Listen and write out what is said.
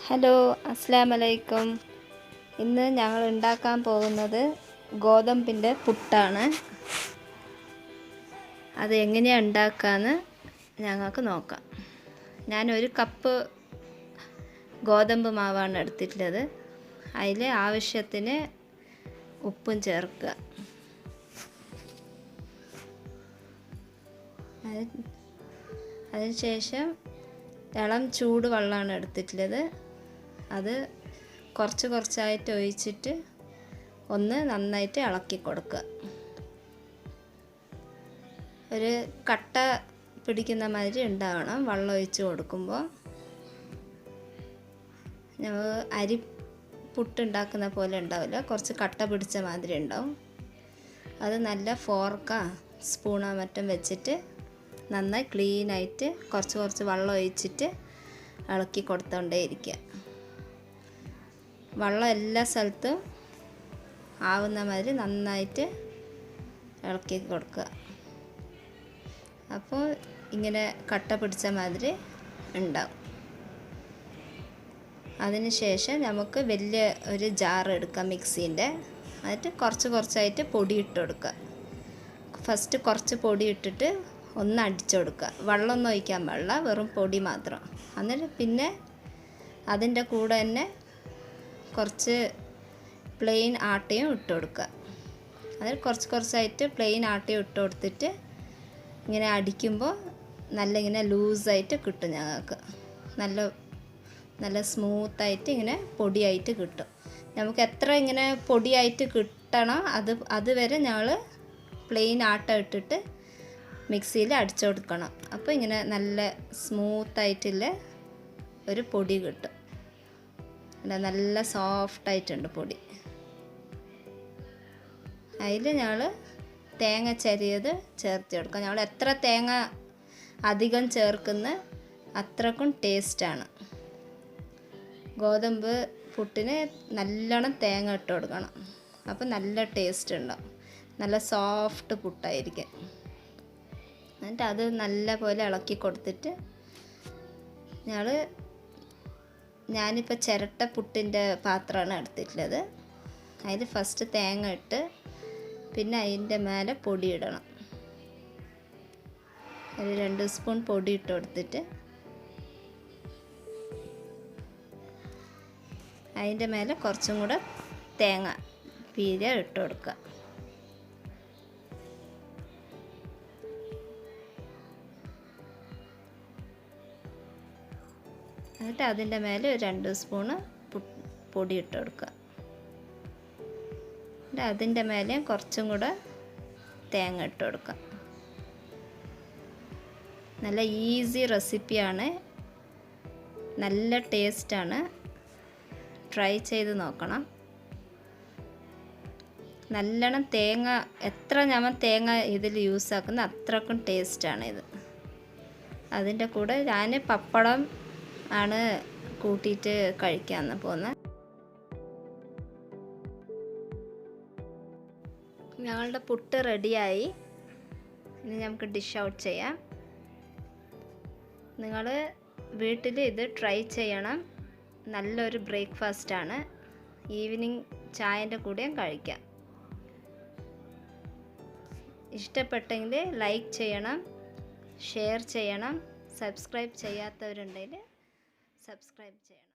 Hello, അസ്സലാമു അലൈക്കും. ഇന്ന് ഞങ്ങൾ ഉണ്ടാക്കാൻ പോകുന്നത് ഗോതമ്പിൻ്റെ പുട്ടാണ്. അത് എങ്ങനെയാണ് ഉണ്ടാക്കാമെന്ന് ഞങ്ങൾക്ക് നോക്കാം. ഞാൻ 1 കപ്പ് ഗോതമ്പ് മാവാണ് എടുത്തിട്ടുള്ളത്. അതിൽ ആവശ്യത്തിന് ഉപ്പും ചേർക്കുക. അതിനുശേഷം ഇളം ചൂട് വെള്ളമാണ് എടുത്തിട്ടുള്ളത്. അത് കുറച്ചായിട്ട് ഒഴിച്ചിട്ട് ഒന്ന് നന്നായിട്ട് ഇളക്കി കൊടുക്കുക. ഒരു കട്ട പിടിക്കുന്ന മാതിരി ഉണ്ടാവണം വെള്ളം ഒഴിച്ച് കൊടുക്കുമ്പോൾ. ഞങ്ങൾ അരി പുട്ടുണ്ടാക്കുന്ന പോലെ ഉണ്ടാവില്ല, കുറച്ച് കട്ട പിടിച്ച മാതിരി ഉണ്ടാവും. അത് നല്ല ഫോർക്കാ സ്പൂണോ മറ്റും വെച്ചിട്ട് നന്നായി ക്ലീനായിട്ട് കുറച്ച് വെള്ളം ഒഴിച്ചിട്ട് ഇളക്കി കൊടുത്തോണ്ടേ ഇരിക്കുക. വെള്ളം എല്ലാ സ്ഥലത്തും ആവുന്ന മാതിരി നന്നായിട്ട് ഇളക്കി കൊടുക്കുക. അപ്പോൾ ഇങ്ങനെ കട്ട പിടിച്ച മാതിരി ഉണ്ടാവും. അതിന് ശേഷം നമുക്ക് വലിയ ഒരു ജാർ എടുക്കാം മിക്സീൻ്റെ. എന്നിട്ട് കുറച്ചായിട്ട് പൊടി ഇട്ട് കൊടുക്കുക. ഫസ്റ്റ് കുറച്ച് പൊടി ഇട്ടിട്ട് ഒന്ന് അടിച്ചു കൊടുക്കുക. വെള്ളമൊന്നും ഒഴിക്കാൻ പാടില്ല, വെറും പൊടി മാത്രം. എന്നിട്ട് പിന്നെ അതിൻ്റെ കൂടെ തന്നെ കുറച്ച് പ്ലെയിൻ ആട്ടയും ഇട്ട് കൊടുക്കുക. അതിൽ കുറച്ചായിട്ട് പ്ലെയിൻ ആട്ടയും ഇട്ട് കൊടുത്തിട്ട് ഇങ്ങനെ അടിക്കുമ്പോൾ ഇങ്ങനെ ലൂസായിട്ട് കിട്ടും. ഞങ്ങൾക്ക് നല്ല സ്മൂത്തായിട്ട് ഇങ്ങനെ പൊടിയായിട്ട് കിട്ടും. നമുക്ക് എത്ര ഇങ്ങനെ പൊടിയായിട്ട് കിട്ടണം അതുവരെ ഞങ്ങൾ പ്ലെയിൻ ആട്ട ഇട്ടിട്ട് മിക്സിയിൽ അടിച്ചു കൊടുക്കണം. അപ്പോൾ ഇങ്ങനെ നല്ല സ്മൂത്തായിട്ടുള്ള ഒരു പൊടി കിട്ടും. നല്ല സോഫ്റ്റായിട്ടുണ്ട് പൊടി. അതിൽ ഞങ്ങൾ തേങ്ങ ചെറിയത് ചേർത്ത് കൊടുക്കുക. ഞങ്ങൾ എത്ര തേങ്ങ അധികം ചേർക്കുന്ന അത്രക്കും ടേസ്റ്റാണ്. ഗോതമ്പ് പുട്ടിന് നല്ലോണം തേങ്ങ ഇട്ട് കൊടുക്കണം. അപ്പോൾ നല്ല ടേസ്റ്റ് ഉണ്ടാവും. നല്ല സോഫ്റ്റ് പുട്ടായിരിക്കും. എന്നിട്ട് അത് നല്ല പോലെ ഇളക്കി കൊടുത്തിട്ട് ഞാനിപ്പോൾ ചിരട്ട പുട്ടിൻ്റെ പാത്രമാണ് എടുത്തിട്ടുള്ളത്. അതിൽ ഫസ്റ്റ് തേങ്ങ ഇട്ട് പിന്നെ അതിൻ്റെ മേലെ പൊടി ഇടണം. ഒരു 2 സ്പൂൺ പൊടി ഇട്ട് കൊടുത്തിട്ട് അതിൻ്റെ മേലെ കുറച്ചും കൂടെ തേങ്ങ പീര ഇട്ട് കൊടുക്കുക. എന്നിട്ട് അതിൻ്റെ മേലെ 2 സ്പൂണ് പൊടി ഇട്ട് കൊടുക്കുക. എന്നിട്ട് അതിൻ്റെ മേലെ കുറച്ചും കൂടെ തേങ്ങ ഇട്ട് കൊടുക്കുക. നല്ല ഈസി റെസിപ്പിയാണ്, നല്ല ടേസ്റ്റാണ്. ട്രൈ ചെയ്ത് നോക്കണം. നല്ലോണം തേങ്ങ എത്ര നമ്മൾ തേങ്ങ ഇതിൽ യൂസ് ആക്കുന്ന അത്രക്കും ടേസ്റ്റാണ് ഇത്. അതിൻ്റെ കൂടെ ഞാൻ പപ്പടം ആണ് കൂട്ടിയിട്ട് കഴിക്കാമെന്ന് പോകുന്നത്. ഞങ്ങളുടെ പുട്ട് റെഡിയായി. ഇനി നമുക്ക് ഡിഷ് ഔട്ട് ചെയ്യാം. നിങ്ങൾ വീട്ടിൽ ഇത് ട്രൈ ചെയ്യണം. നല്ലൊരു ബ്രേക്ക്ഫാസ്റ്റാണ്. ഈവനിങ് ചായൻ്റെ കൂടെയും കഴിക്കാം. ഇഷ്ടപ്പെട്ടെങ്കിൽ ലൈക്ക് ചെയ്യണം, ഷെയർ ചെയ്യണം. സബ്സ്ക്രൈബ് ചെയ്യാത്തവരുണ്ടെങ്കിൽ സബ്സ്ക്രൈബ് ചെയ്യണം.